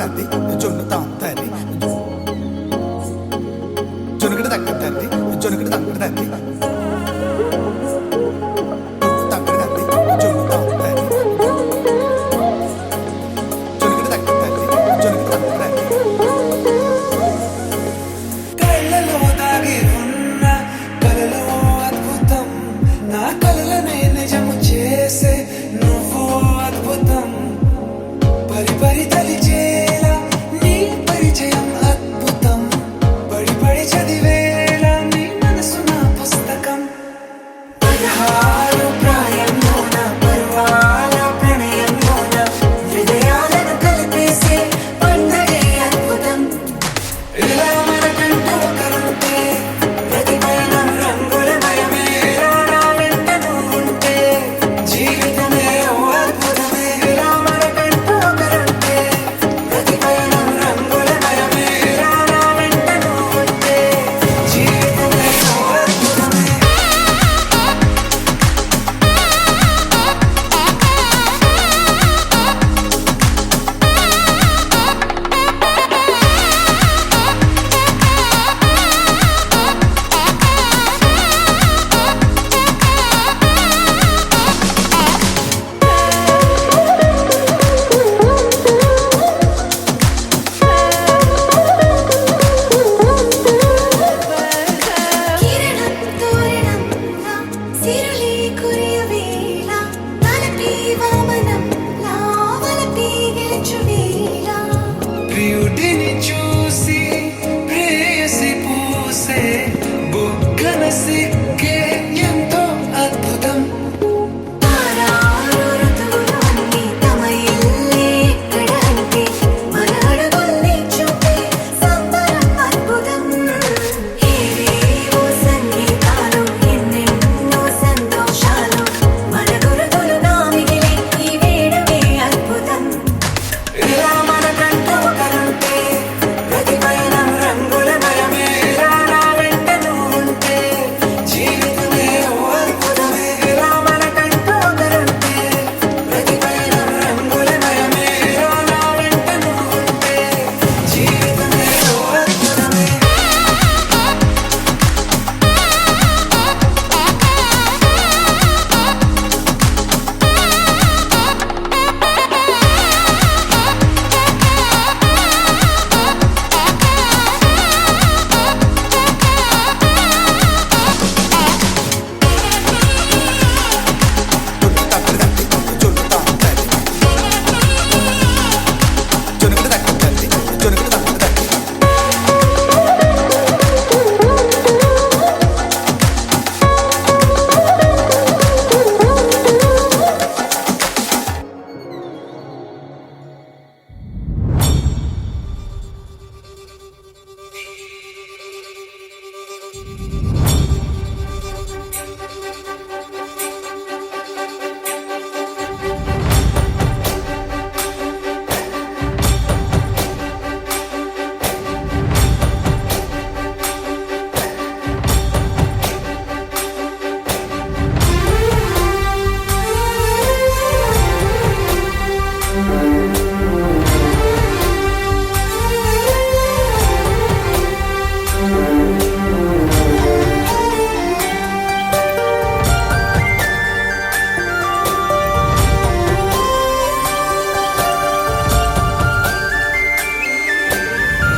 తద్ది జొన్ను తాంతది జొనుగడ దక్కతది జొనుగడ దక్కతది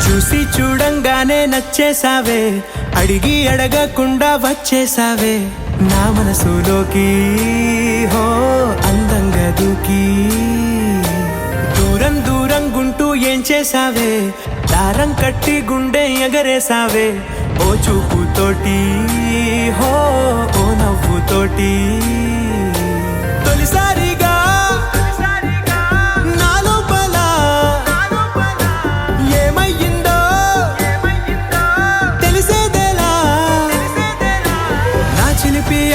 చూసి చూడంగానే నచ్చేసావే, అడిగి అడగకుండా వచ్చేసావే నా మనసులోకి. హో అందంగా దూకి దూరం దూరం గుంటూ ఏం చేసావే, దారం కట్టి గుండె ఎగరేసావే ఓ చూపుతోటి. హో ఓ నవ్వుతోటి తొలిసారిగా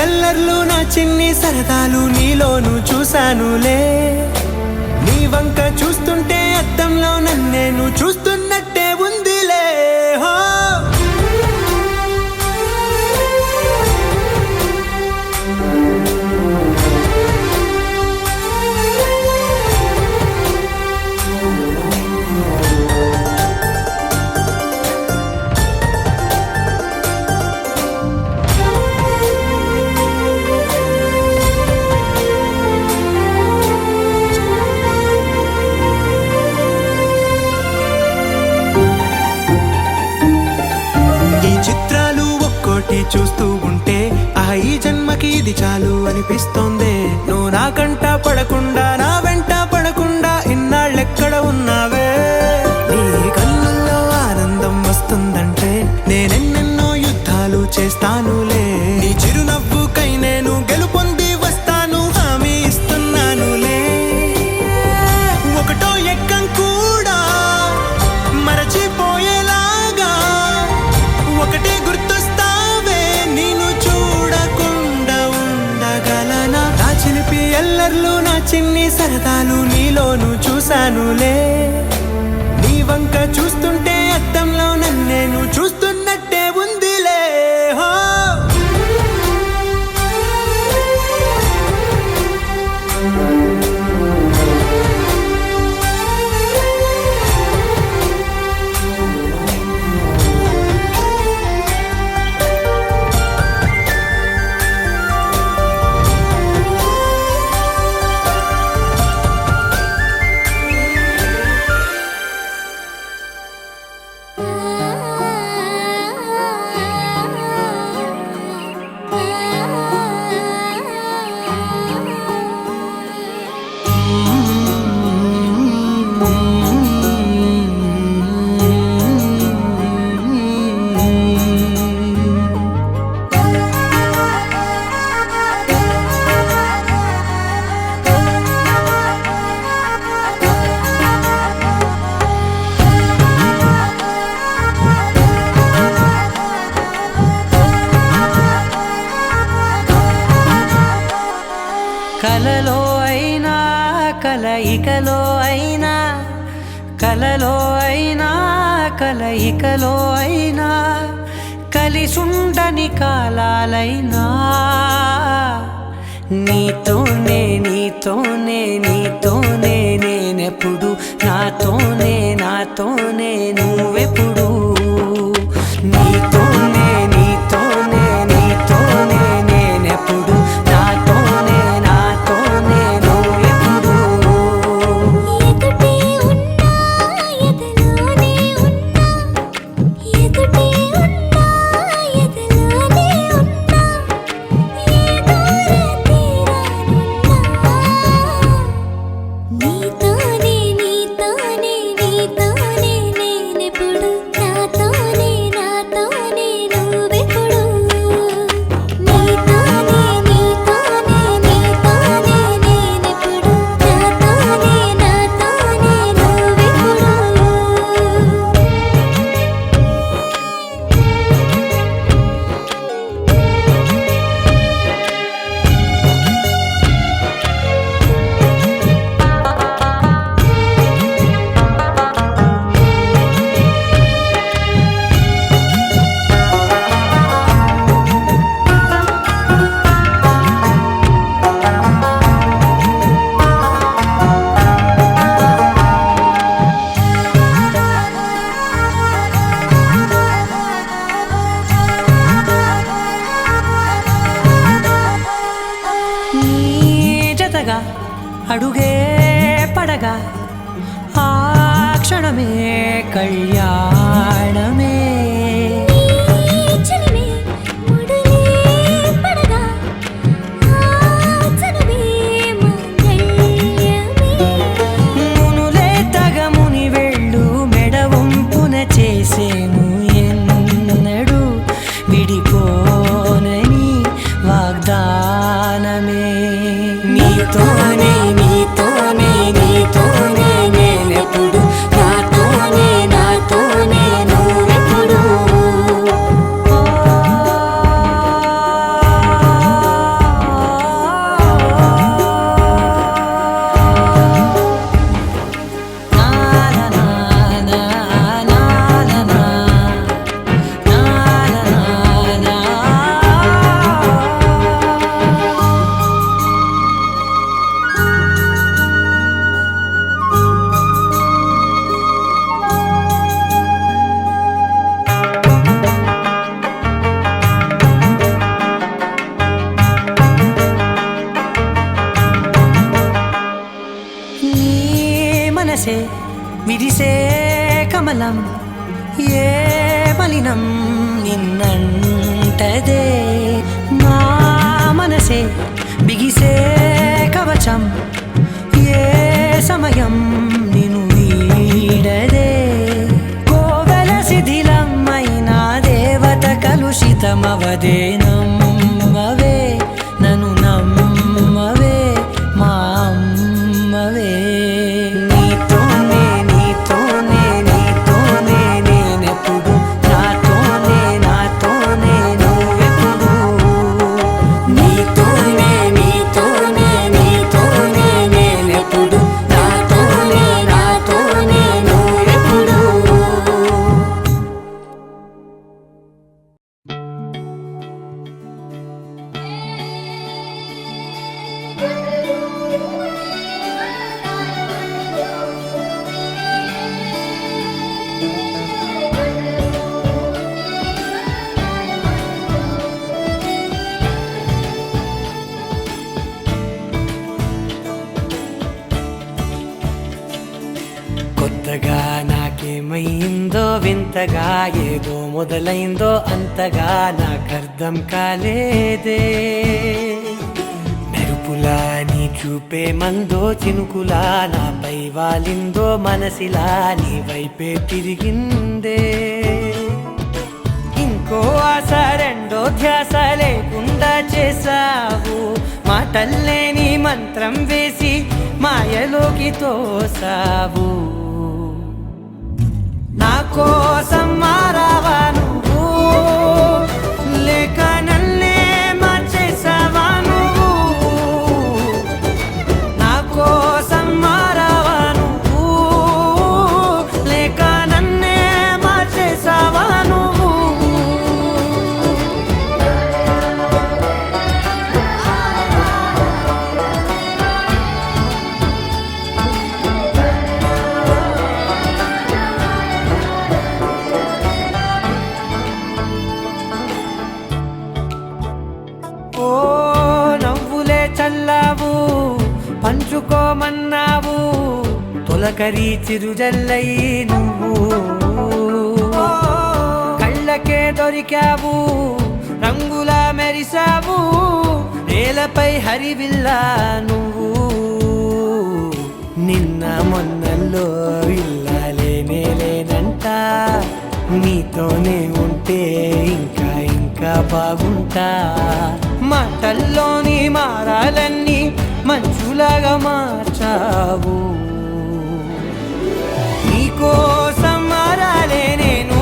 ఎల్లర్లు నా చిన్ని సరదాలు నీలోను చూశానులే. నీ వంక చూస్తుంటే అద్దంలో నన్నేను చూస్తున్నట్టే ఉందిలే. హో చూస్తూ ఉంటే ఈ జన్మకి ఇది చాలు అనిపిస్తోందే. నువ్వు నా కంట పడకుండా నా వెంట పడకుండా ఇన్నాళ్ళెక్కడ ఉన్నావే. నీ కళ్ళల్లో ఆనందం వస్తుందంటే నేనెన్నెన్నో యుద్ధాలు చేస్తానులే. నీ చిరునవ్వుకై నేను గెలుపొంది వస్తాను, హామీ ఇస్తున్నానులే. ఒకటో ఎక్కం కూడా మరచిపోయేలాగా ఒకటే గుర్తొస్తావే. నేను చూడకుండా ఉండగలనా? నా చిలిపి ఎల్లర్లు నా చిన్ని సరదాలు నీలోను చూశానులే. నీ వంక చూస్తుంటే అద్దంలో నన్నేను చూస్తున్నట్టే ఉందిలే. హో కలలో అయినా కలయికలో అయినా, కలలో అయినా కలయికలో అయినా, కలిసుండని కాలాలైనా నీతోనే నీతోనే నీతోనే నేనెప్పుడు, నాతోనే నాతోనే నువ్వెప్పుడు. నీతోనే నీతోనే నీతోనే నేనెప్పుడు, నాతోనే నాతోనే నువ్వెప్పుడు. ఎదుటే ఉన్నా ఎదలోనే ఉన్నా, ఎదుటే ఉన్నా ఎదలోనే ఉన్నా, ఏ దూర తీరానున్నా. నీతోనే నీతోనే నీతోనే నేనెప్పుడు, నాతోనే నాతోనే నువ్వెప్పుడు. నీతోనే నీతోనే నీతోనే నేనెప్పుడు, నాతోనే నాతోనే నువ్వెప్పుడు. నీ జతగా అడుగే పడగా ఆ క్షణమే కళ్యాణమే. చిలిమే ముడులే పడగా ఆ చనువే మంగళమే. మునులే తగముని వెళ్ళు మెడవంపున చేసేను ఎన్నడు విడిపోనని వాగ్దానమే. నీతోనే నీతోనే నీతోనే నేనెప్పుడు, నాతోనే నాతోనే నువ్వెప్పుడు. మనసే విరిసే కమలం ఏ మలినం నిన్నంట ఉంటదే నా మనసే బిగిసే కవచం ఏ సమయం నిన్ను వీడదే కోవెల శిథిలమైన దేవత కలుషితమవదే నమ్మవే నన్ను నమ్మవే మా అమ్మవే నీతోనే నీతోనే నీతోనే నేనెప్పుడు నాతోనే నాతోనే నువ్వెప్పుడు నీతోనే నీతోనే నీతోనే నేనెప్పుడు నాతోనే నాతోనే నువ్వెప్పుడు కొత్తగా నాకేమైందో వింతగా ఏదో మొదలైందో అంతగా నాకర్థం కాలేదే మెరుపులా నీ చూపే మందో చినుకులా నాపై వాలిందో మనసిలా నీ వైపే తిరిగిందే ఇంకో ఆశ రెండో ధ్యాస లేకుండా చేసావు మాటల్లే నీ మంత్రం వేసి మాయలోకి తోసావు నా కోసం మారావా నువ్వు లేక నన్నే మార్చేసావా నువ్వు నా కోసం మారావా నువ్వు లేక నన్నే మార్చేసావా నువ్వు ఓ నవ్వులే చల్లావు పంచుకోమన్నావు తొలకరి చిరుజల్లై నువ్వు కళ్ళకే దొరికావు రంగులా మెరిసావు నేలపై హరివిల్లా నువ్వు నిన్న మొన్నల్లో ఇల్లాలేనే లేనంట నీతోనే ఉంటే ఇంకా ఇంకా బాగుంటా మాటల్లోని మారాలన్నీ మంచులాగా మార్చావు నీకోసం మారాలే నేను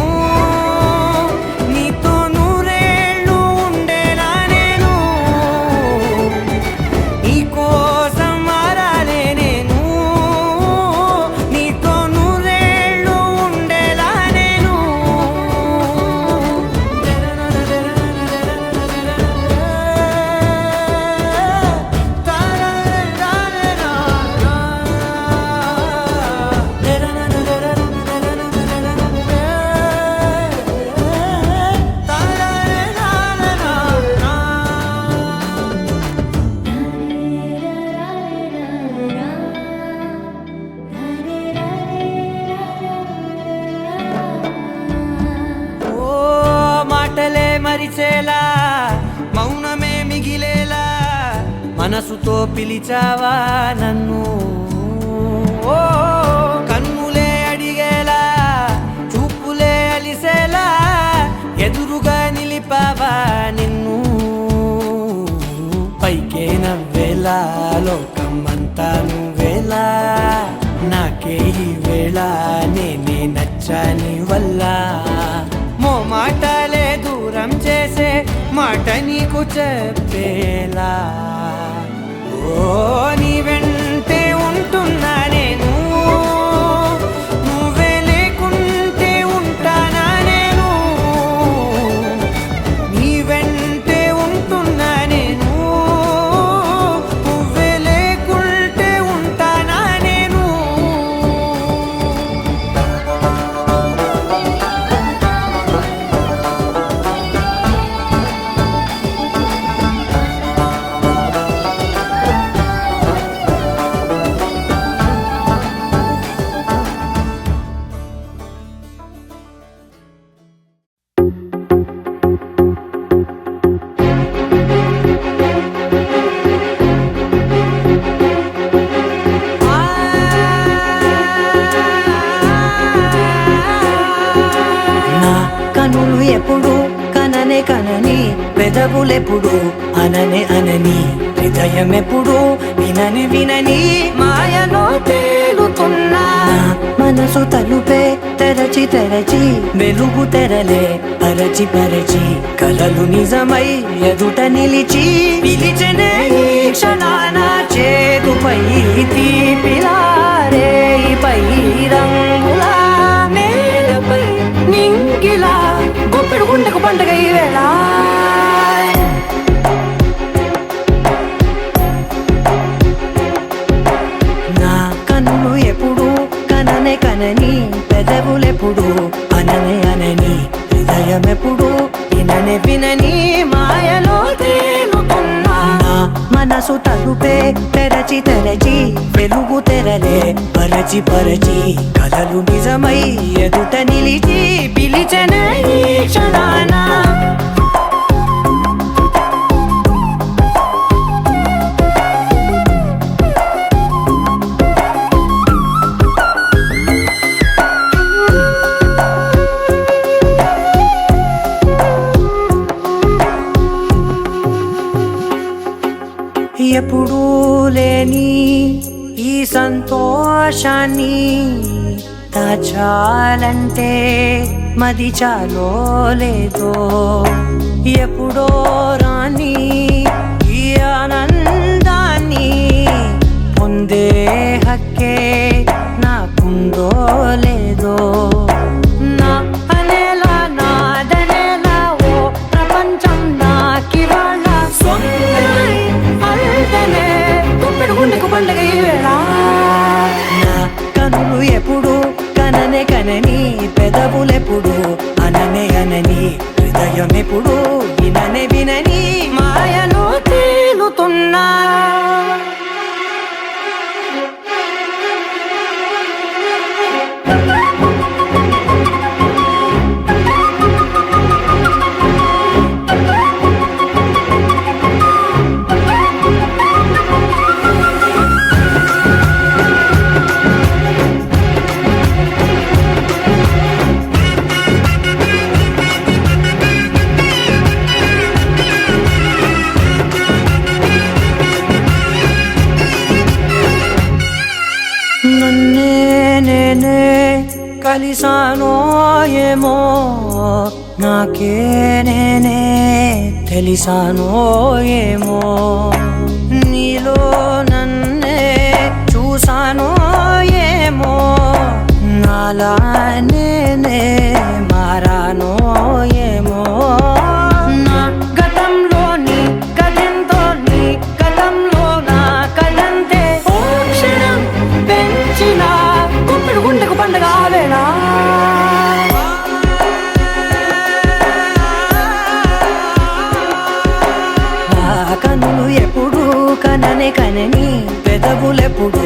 నీతో నూరేళ్ళు ఉండేలా నేను నీకోసం మారాలే నేను నీతో నూరేళ్ళు ఉండేలా నేను ఓ మాటలే మరిచేలా మౌనమే మిగిలేలా మనసుతో పిలిచావా నన్ను ఓ కన్నులే అడిగేలా చూపులే అలిసేలా ఎదురుగా నిలిపావా నిన్ను పైకే నవ్వేలా లోకమంతా నువ్వేలా నాకే ఈ వేళ నేనే నచ్చాని వల్ల మాటలే దూరం చేసే మాట నీకు చెప్పేలా ఓ నీ వెంటే ఉంటున్నా నేను నువ్వే లేకుంటే ఉంటానా నేను నీ వెంటే ఉంటున్నా నేను నువ్వే లేకుంటే ఉంటానా నేను పెదవులెప్పుడు అననే అనని హృదయం ఎప్పుడు వినని వినని మాయలో తేలుతున్నా మనసు తలుపే తెరచి తెరచి వెలుగు తెరలే పరచి పరచి కలలు నిజమై ఎదుట నిలిచి పిలిచనే ఈ క్షణాన చేతుపై తీపిలారే పై రంగులా నేలపై నింగిలా గుప్పెడు గుండెకు పండగ ఈ వేళ నా కన్నులు ఎప్పుడు కననే కనని పెదవులెప్పుడు అననే అనని హృదయం ఎప్పుడు విననే వినని మాయలో తేలుతున్నా నా మనసు తలుపే తెరచి తెరచి వెలుగు తెరలే పరచి పరచి కలలు నిజమై ఎదుట నిలిచి పిలిచనే ఈ క్షణాన ఎప్పుడూ లేని ఈ సంతోషాన్ని దాచాలంటే మది చాలో లేదో ఎప్పుడో రాని ఈ ఆనందాన్ని పొందే హక్కే నాకుందో లేదో నా అనేలా నాదనేలా ఓ ప్రపంచం నాకివాళ సొంతమై అల్దనే గుప్పెడు గుండెకు పండగ ఈ వేళ నా కనులు ఎప్పుడు కననే కనని పెదవులెప్పుడు అననే అనని హృదయం ఎప్పుడు విననే వినని మాయలో తేలుతున్నా నన్నే నేనే కలిసానో ఏమో నాకే నేనే తెలిసానో ఏమో నీలో నన్నే చూసానో ఏమో నాలా నేనే మారానో ఏమో నా గతంలోని కథంతో నీ గతంలో నా కథంతే ఓ క్షణం పెంచిన గుప్పెడు గుండెకు పండగ వేళ నా కన్నులు ఎప్పుడు కననే కనని పెదవులెప్పుడు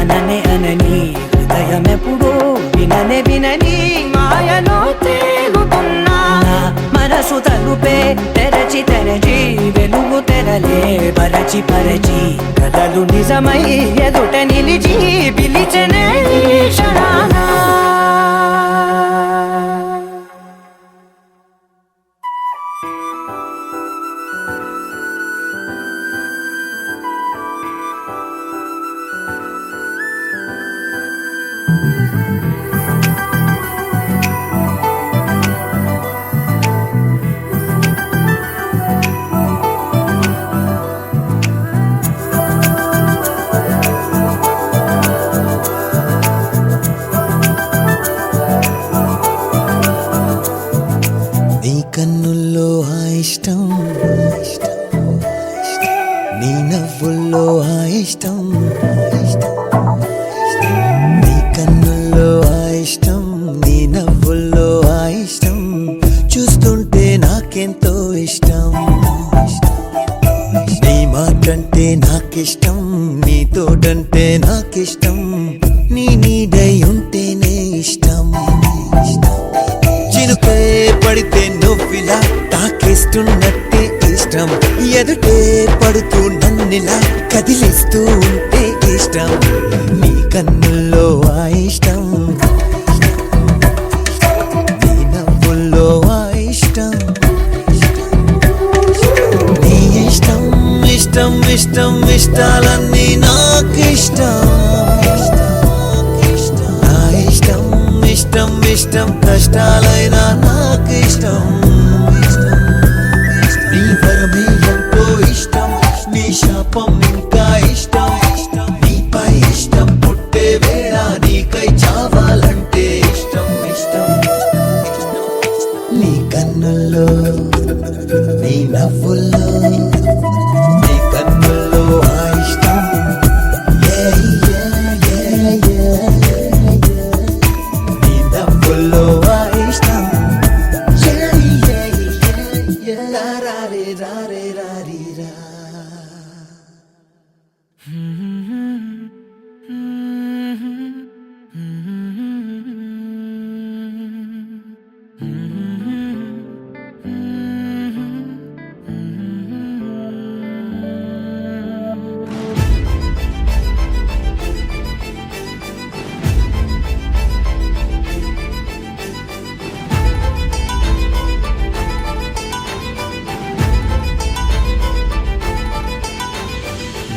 అననే అనని హృదయం ఎప్పుడు విననే వినని మాయలో తేలుతున్నా నా మనసు తలుపే తెరచి తెరచి వెలుగు తెరలే పరచి పరచి కలలు నిజమై ఎదుట నిలిచి పిలిచనే ఈ క్షణాన నీ కన్నుల్లో ఆ ఇష్టం నీ నవ్వుల్లో ఆ ఇష్టం నీ కన్నుల్లో ఆ ఇష్టం నీ నవ్వుల్లో ఆ ఇష్టం చూస్తుంటే నాకెంతో ఇష్టం నీ మాటంటే నాకిష్టం నీ తోడంటే నాకిష్టం నీ నీడై ఉంటేనే ఇష్టం చినుకే పడితే నువ్విలా తాకేస్తున్నట్టే ఇష్టం ఎదుటే పడుతూ నన్నిలా కదిలిస్తూ ఉంటే ఇష్టం నీ కన్నుల్లో ఆ ఇష్టం నీ నవ్వుల్లో ఆ ఇష్టం ఇష్టం ఇష్టం ఇష్టాలన్నీ నాకిష్టం నా ఇష్టం ఇష్టం ఇష్టం కష్టాలైనా నాకిష్టం నీ వరమే ఎంతో ఇష్టం నీ శాపం ఇంకా ఇష్టం నీపై ఇష్టం పుట్టే వేళ నీకై చావాలంటే ఇష్టం ఇష్టం నీ కన్నుల్లో నీ నవ్వుల్లో నీ కన్నుల్లో ఆ ఇష్టం Yeah, yeah, yeah, yeah, yeah. నీ నవ్వుల్లో ఆ ఇష్టం Yeah, yeah, yeah, yeah. రారే రారే రారీ రా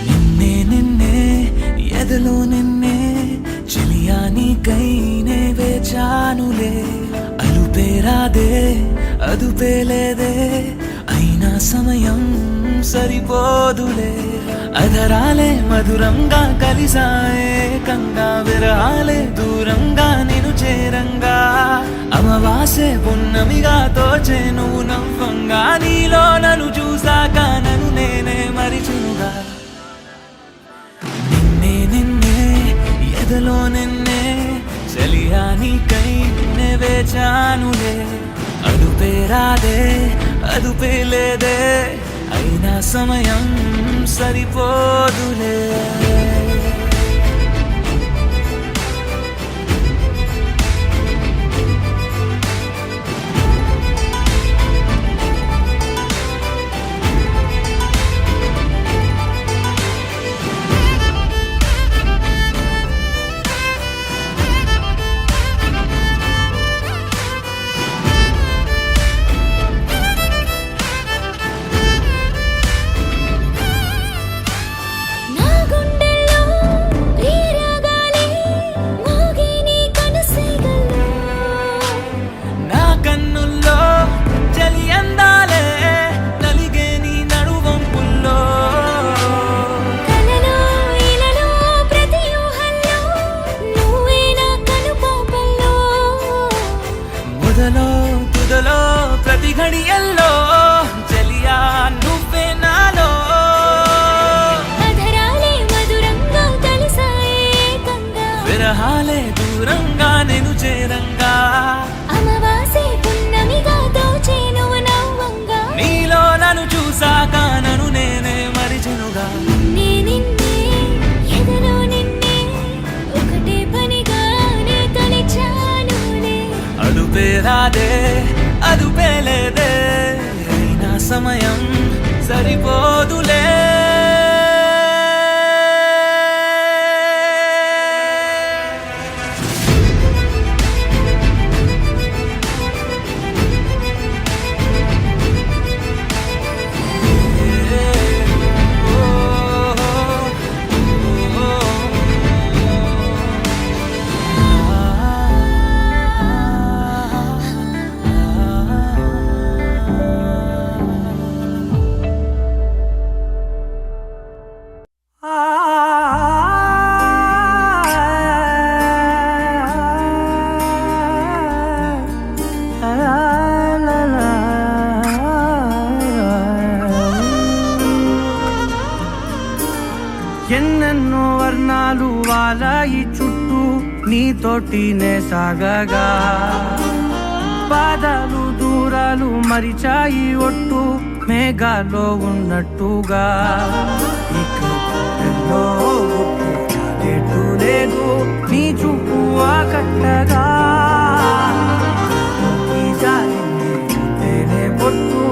నిన్నే నిన్నే ఎదలో నిన్నే చెలియా నీకైనే వేచానులే అలుపేరాదే అదుపేలేదే అయినా సమయం సరిపోదులే అధరాలే మధురంగా కలిసాయే కంగా విరహాలే దూరంగా నిన్ను చేరంగా అమవాసే పున్నమిగా తోచే నువ్వు నవ్వంగా నీలో నన్ను చూసాక నన్ను నేనే మరిచునుగా నిన్నే నిన్నే ఎదలో నిన్నే చెలియా నీకై నే వేచానులే అదుపేరాదే అదుపేలేదే అయినా సమయం సరిపోదులే నా గుండెల్లో ప్రియరాగాలే మోగే నీ కనుసైగల్లో నా కన్నుల్లో చలి అందాలే నలిగే నీ నడువంపుల్లో కలలో ఇలలో ప్రతి ఊహల్లో నువ్వే నా కనుపాపల్లో మొదలో తుదలో ప్రతి ఘడియల్లో చలియా నువ్వే నాలో అధరాలే మధురంగా కలిసాయే కంగా విరహాలే దూరంగా నేను చేరంగా అమవాసే పున్నమిగా దోచే నువ్వు నవ్వంగా నీలో నన్ను చూసాక నన్ను నేనే మరిచెనుగా నిన్నే నిన్నే ఎదలో నిన్నే ఒకటే పనిగానే తలిచానులే అదుపేరాదే అదుపేలేదే అయినా సమయం సరిపోదులే ఎన్నెన్నో వర్ణాలు వాలాయి చుట్టూ నీతోటినే సాగగా పాదాలు దూరాలు మరిచాయి ఒట్టు మేఘాలో ఉన్నట్టుగా ఇక గుండెల్లో గుట్టు చాలేటు లేదు నీ చూపు ఆకట్టగా ఈ జాలిని చూస్తేనే పొట్టు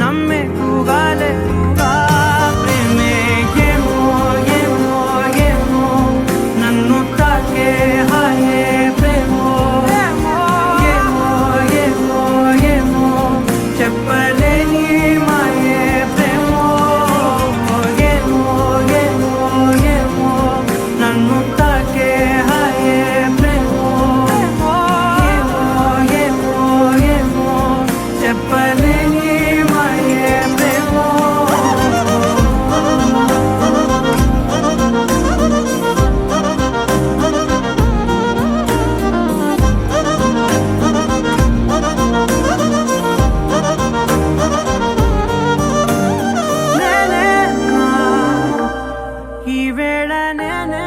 నమ్మేట్టుగా లేటుగా ప్రేమే ఏమో ఏమో ఏమో నన్ను తాకే హాయే ప్రేమో ఏమో ఏమో ఏమో చెప్పలేని మాయే ప్రేమో ఇక్కడ నేనే